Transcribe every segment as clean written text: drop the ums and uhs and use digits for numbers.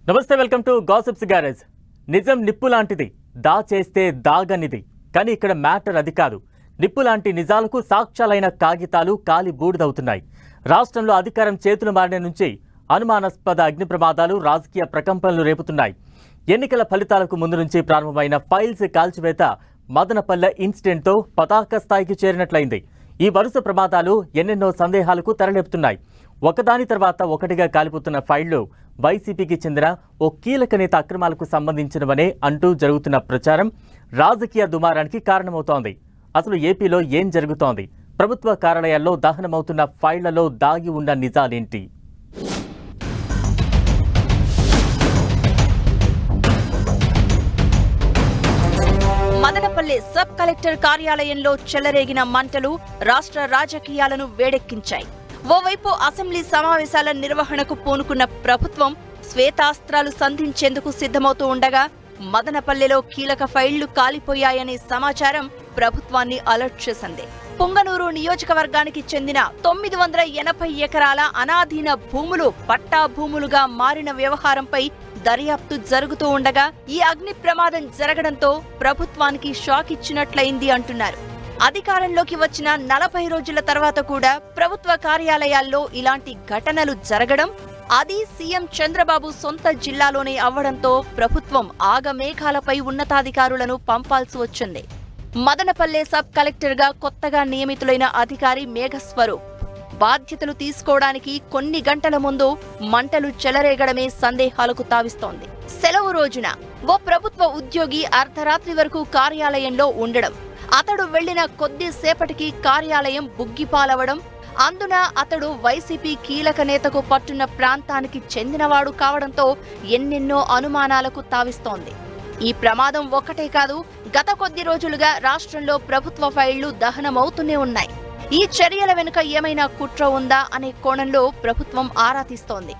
నమస్తే, welcome to gossips garage. నిజం నిప్పు లాంటిది, చేస్తే దాగనిది. కానీ ఇక్కడ మ్యాటర్ అది కాదు. నిప్పు లాంటి నిజాలకు సాక్ష్యాలైన కాగితాలు కాలి బూడిదవుతున్నాయి. రాష్ట్రంలో అధికారం చేతులు మారిన నుంచి అనుమానాస్పద అగ్ని ప్రమాదాలు రాజకీయ ప్రకంపనలు రేపుతున్నాయి. ఎన్నికల ఫలితాలకు ముందు నుంచి ప్రారంభమైన ఫైల్స్ కాల్చివేత మదనపల్లె ఇన్సిడెంట్తో పతాక స్థాయికి చేరినట్లయింది. ఈ వరుస ప్రమాదాలు ఎన్నెన్నో సందేహాలకు తెరలేపుతున్నాయి. ఒకదాని తర్వాత ఒకటిగా కాలిపోతున్న ఫైళ్లు వైసీపీకి చెందిన ఓ కీలక నేత అక్రమాలకు సంబంధించినవనే అంటూ జరుగుతున్న ప్రచారం రాజకీయ దుమారానికి కారణమవుతోంది. అసలు ఏపీలో ఏం జరుగుతోంది? ప్రభుత్వ కార్యాలయాల్లో దహనమవుతున్న ఫైళ్లలో దాగి ఉన్న నిజాలేంటి? మదనపల్లె సబ్ కలెక్టర్ కార్యాలయంలో చెలరేగిన మంటలు రాష్ట్ర రాజకీయాలను వేడెక్కించాయి. ఓవైపు అసెంబ్లీ సమావేశాల నిర్వహణకు పూనుకున్న ప్రభుత్వం శ్వేతాస్త్రాలు సంధించేందుకు సిద్ధమవుతూ ఉండగా మదనపల్లెలో కీలక ఫైళ్లు కాలిపోయాయనే సమాచారం ప్రభుత్వాన్ని అలర్ట్ చేసింది. పుంగనూరు నియోజకవర్గానికి చెందిన 980 ఎకరాల అనాధీన భూములు పట్టా భూములుగా మారిన వ్యవహారంపై దర్యాప్తు జరుగుతూ ఉండగా ఈ అగ్ని ప్రమాదం జరగడంతో ప్రభుత్వానికి షాక్ ఇచ్చినట్లయింది అంటున్నారు. అధికారంలోకి వచ్చిన 40 రోజుల తర్వాత కూడా ప్రభుత్వ కార్యాలయాల్లో ఇలాంటి ఘటనలు జరగడం, అది సీఎం చంద్రబాబు సొంత జిల్లాలోనే అవ్వడంతో ప్రభుత్వం ఆగమేఘాలపై ఉన్నతాధికారులను పంపాల్సి వచ్చింది. మదనపల్లె సబ్ కలెక్టర్గా కొత్తగా నియమితులైన అధికారి మేఘస్వరూప్ బాధ్యతలు తీసుకోవడానికి కొన్ని గంటల ముందు మంటలు చెలరేగడమే సందేహాలకు తావిస్తోంది. సెలవు రోజున ఓ ప్రభుత్వ ఉద్యోగి అర్ధరాత్రి వరకు కార్యాలయంలో ఉండడం, అతడు వెళ్లిన కొద్దిసేపటికి కార్యాలయం బుగ్గిపాలవడం, అందున అతడు వైసీపీ కీలక నేతకు పట్టున్న ప్రాంతానికి చెందినవాడు కావడంతో ఎన్నెన్నో అనుమానాలకు తావిస్తోంది. ఈ ప్రమాదం ఒక్కటే కాదు, గత కొద్ది రోజులుగా రాష్ట్రంలో ప్రభుత్వ ఫైళ్లు దహనమవుతూనే ఉన్నాయి. ఈ చర్యల వెనుక ఏమైనా కుట్ర ఉందా అనే కోణంలో ప్రభుత్వం ఆరా తీస్తోంది.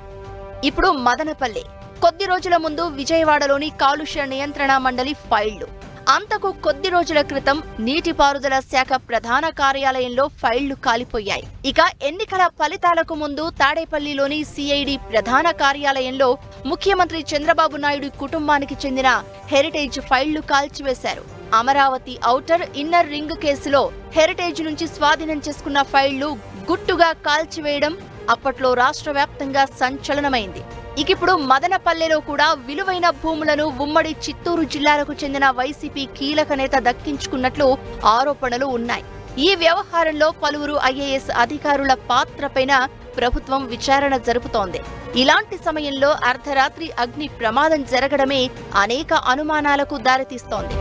ఇప్పుడు మదనపల్లె, కొద్ది రోజుల ముందు విజయవాడలోని కాలుష్య నియంత్రణ మండలి ఫైళ్లు, అంతకు కొద్ది రోజుల క్రితం నీటిపారుదల శాఖ ప్రధాన కార్యాలయంలో ఫైళ్లు కాలిపోయాయి. ఇక ఎన్నికల ఫలితాలకు ముందు తాడేపల్లిలోని సిఐడి ప్రధాన కార్యాలయంలో ముఖ్యమంత్రి చంద్రబాబు నాయుడు కుటుంబానికి చెందిన హెరిటేజ్ ఫైళ్లు కాల్చివేశారు. అమరావతి ఔటర్ ఇన్నర్ రింగ్ కేసులో హెరిటేజ్ నుంచి స్వాధీనం చేసుకున్న ఫైళ్లు గుట్టుగా కాల్చివేయడం అప్పట్లో రాష్ట్ర వ్యాప్తంగా సంచలనమైంది. ఇకిప్పుడు మదనపల్లెలో కూడా విలువైన భూములను ఉమ్మడి చిత్తూరు జిల్లాలకు చెందిన వైసీపీ కీలక నేత దక్కించుకున్నట్లు ఆరోపణలు ఉన్నాయి. ఈ వ్యవహారంలో పలువురు ఐఏఎస్ అధికారుల పాత్రపైన ప్రభుత్వం విచారణ జరుపుతోంది. ఇలాంటి సమయంలో అర్ధరాత్రి అగ్ని ప్రమాదం జరగడమే అనేక అనుమానాలకు దారితీస్తోంది.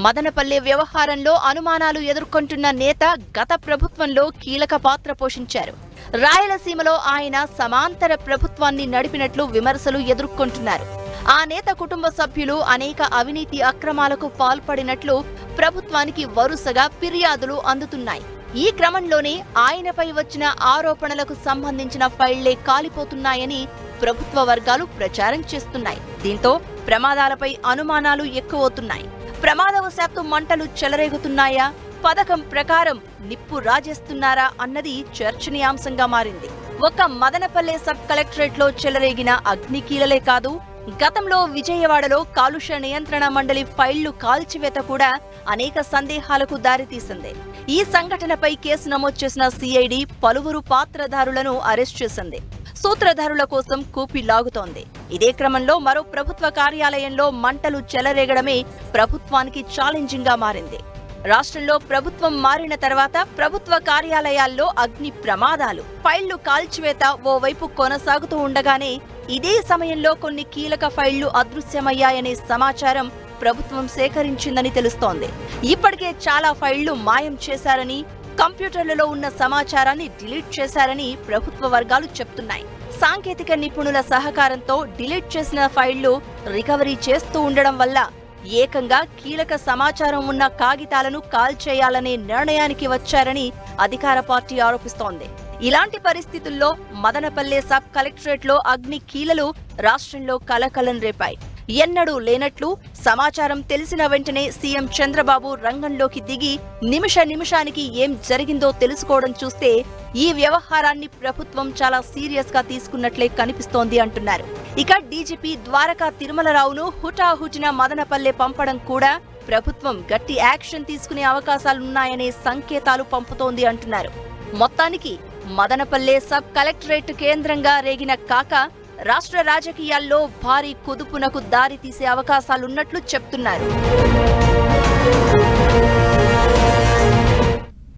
మదనపల్లె వ్యవహారంలో అనుమానాలు ఎదుర్కొంటున్న నేత గత ప్రభుత్వంలో కీలక పాత్ర పోషించారు. రాయలసీమలో ఆయన సమాంతర ప్రభుత్వాన్ని నడిపినట్లు విమర్శలు ఎదుర్కొంటున్నారు. ఆ నేత కుటుంబ సభ్యులు అనేక అవినీతి అక్రమాలకు పాల్పడినట్లు ప్రభుత్వానికి వరుసగా ఫిర్యాదులు అందుతున్నాయి. ఈ క్రమంలోనే ఆయనపై వచ్చిన ఆరోపణలకు సంబంధించిన ఫైళ్లే కాలిపోతున్నాయని ప్రభుత్వ వర్గాలు ప్రచారం చేస్తున్నాయి. దీంతో ప్రమాదాలపై అనుమానాలు ఎక్కువవుతున్నాయి. ప్రమాదవశాత్తు మంటలు చెలరేగుతున్నాయా, పథకం ప్రకారం నిప్పు రాజేస్తున్నారా అన్నది చర్చనీయాంశంగా మారింది. ఒక మదనపల్లె సబ్ కలెక్టరేట్ లో చెలరేగిన అగ్నికీలలే కాదు, గతంలో విజయవాడలో కాలుష్య నియంత్రణ మండలి ఫైళ్లు కాల్చివేత కూడా అనేక సందేహాలకు దారితీసింది. ఈ సంఘటనపై కేసు నమోదు చేసిన సిఐడి పలువురు పాత్రధారులను అరెస్ట్ చేసింది. సూత్రధారుల కోసం కూపి లాగుతోంది. ఇదే క్రమంలో మరో ప్రభుత్వ కార్యాలయంలో మంటలు చెలరేగడమే ప్రభుత్వానికి ఛాలెంజింగ్ గా మారింది. రాష్ట్రంలో ప్రభుత్వం మారిన తర్వాత ప్రభుత్వ కార్యాలయాల్లో అగ్ని ప్రమాదాలు, ఫైళ్లు కాల్చివేత ఓవైపు కొనసాగుతూ ఉండగానే ఇదే సమయంలో కొన్ని కీలక ఫైళ్లు అదృశ్యమయ్యాయనే సమాచారం ప్రభుత్వం సేకరించిందని తెలుస్తోంది. ఇప్పటికే చాలా ఫైళ్లు మాయం చేశారని, కంప్యూటర్లలో ఉన్న సమాచారాన్ని డిలీట్ చేశారని ప్రభుత్వ వర్గాలు చెప్తున్నాయి. సాంకేతిక నిపుణుల సహకారంతో డిలీట్ చేసిన ఫైళ్లు రికవరీ చేస్తూ ఉండడం వల్ల ఏకంగా కీలక సమాచారం ఉన్న కాగితాలను కాల్చేయాలనే నిర్ణయానికి వచ్చారని అధికార పార్టీ ఆరోపిస్తోంది. ఇలాంటి పరిస్థితుల్లో మదనపల్లె సబ్ కలెక్టరేట్లో అగ్ని కీలలు రాష్ట్రంలో కలకలం రేపాయి. ఎన్నడూ లేనట్లు సమాచారం తెలిసిన వెంటనే సీఎం చంద్రబాబు రంగంలోకి దిగి నిమిషానికి ఏం జరిగిందో తెలుసుకోవడం చూస్తే ఈ వ్యవహారాన్ని ప్రభుత్వం చాలా సీరియస్ గా తీసుకున్నట్లే కనిపిస్తోంది అంటున్నారు. ఇక డీజీపీ ద్వారకా తిరుమలరావును హుటాహుటిన మదనపల్లె పంపడం కూడా ప్రభుత్వం గట్టి యాక్షన్ తీసుకునే అవకాశాలున్నాయనే సంకేతాలు పంపుతోంది అంటున్నారు. మొత్తానికి మదనపల్లె సబ్ కలెక్టరేట్ కేంద్రంగా రేగిన కాక రాష్ట్ర రాజకీయాల్లో భారీ కుదుపునకు దారి తీసే అవకాశాలున్నట్లు చెప్తున్నారు.